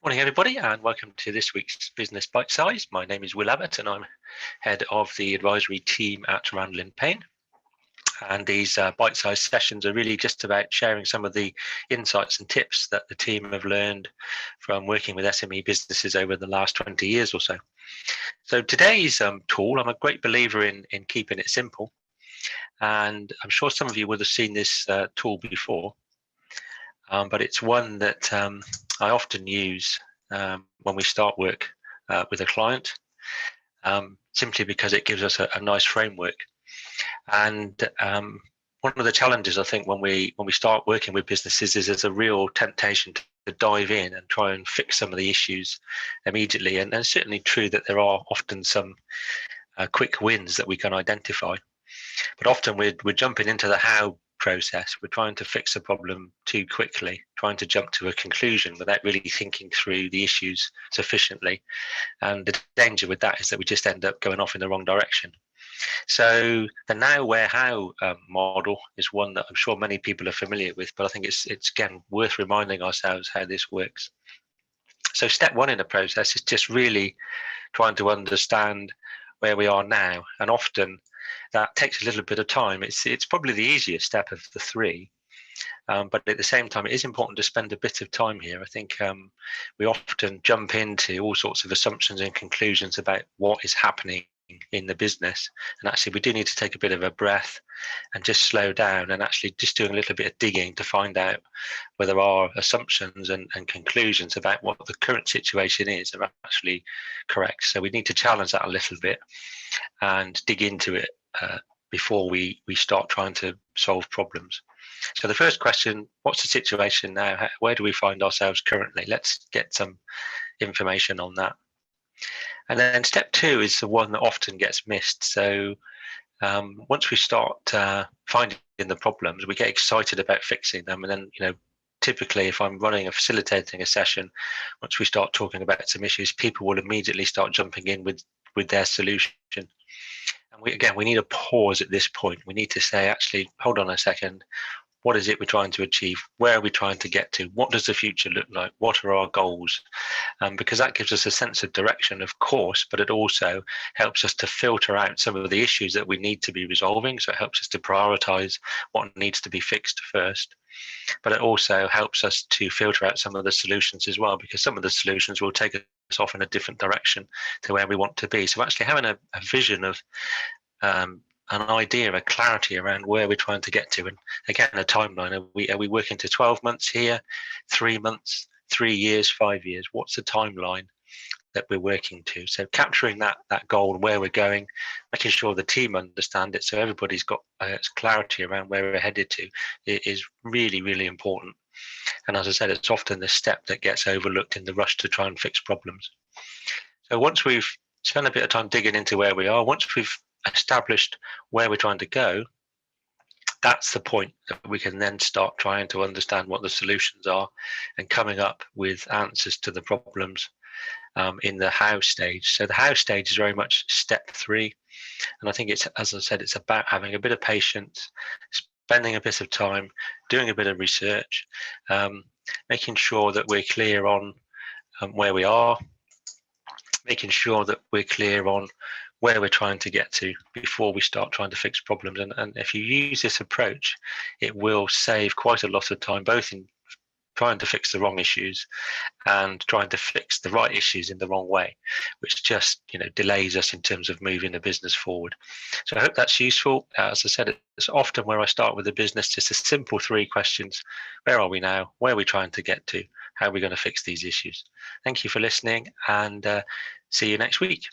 Morning, everybody, and welcome to this week's Business Bitesize. My name is Will Abbott, and I'm head of the advisory team at Randall Payne. And these bite-sized sessions are really just about sharing some of the insights and tips that the team have learned from working with SME businesses over the last 20 years or so. So today's tool, I'm a great believer in keeping it simple. And I'm sure some of you would have seen this tool before. But it's one that I often use when we start work with a client, simply because it gives us a nice framework. And one of the challenges, I think, when we start working with businesses is there's a real temptation to dive in and try and fix some of the issues immediately. And it's certainly true that there are often some quick wins that we can identify. But often we're jumping into the how process. We're trying to fix a problem too quickly, trying to jump to a conclusion without really thinking through the issues sufficiently. And the danger with that is that we just end up going off in the wrong direction. So the now, where, how model is one that I'm sure many people are familiar with, but I think it's again worth reminding ourselves how this works. So step one in the process is just really trying to understand where we are now, and often that takes a little bit of time. It's probably the easiest step of the three, but at the same time, it is important to spend a bit of time here. I think we often jump into all sorts of assumptions and conclusions about what is happening in the business, and actually we do need to take a bit of a breath and just slow down and actually just doing a little bit of digging to find out whether our assumptions and conclusions about what the current situation is are actually correct. So we need to challenge that a little bit and dig into it before we start trying to solve problems. So the first question, what's the situation now? Where do we find ourselves currently? Let's get some information on that. And then step two is the one that often gets missed. So once we start finding the problems, we get excited about fixing them. And then, typically if I'm facilitating a session, once we start talking about some issues, people will immediately start jumping in with their solution. And we need a pause at this point. We need to say, actually, hold on a second. What is it we're trying to achieve? Where are we trying to get to? What does the future look like? What are our goals? Because that gives us a sense of direction, of course, but it also helps us to filter out some of the issues that we need to be resolving. So it helps us to prioritize what needs to be fixed first. But it also helps us to filter out some of the solutions as well, because some of the solutions will take us off in a different direction to where we want to be. So actually having a vision of an idea, a clarity around where we're trying to get to, and again, a timeline. Are we working to 12 months here, 3 months, 3 years, 5 years? What's the timeline that we're working to? So capturing that goal and where we're going, making sure the team understand it, so everybody's got clarity around where we're headed to, is really, really important. And as I said, it's often the step that gets overlooked in the rush to try and fix problems. So once we've spent a bit of time digging into where we are, once we've established where we're trying to go, that's the point that we can then start trying to understand what the solutions are and coming up with answers to the problems in the how stage. So the how stage is very much step three. And I think it's, as I said, it's about having a bit of patience, spending a bit of time, doing a bit of research, making sure that we're clear on where we are, making sure that we're clear on where we're trying to get to before we start trying to fix problems. And if you use this approach, it will save quite a lot of time, both in trying to fix the wrong issues and trying to fix the right issues in the wrong way, which just delays us in terms of moving the business forward. So I hope that's useful. As I said, it's often where I start with the business, just a simple 3 questions. Where are we now? Where are we trying to get to? How are we going to fix these issues? Thank you for listening, and see you next week.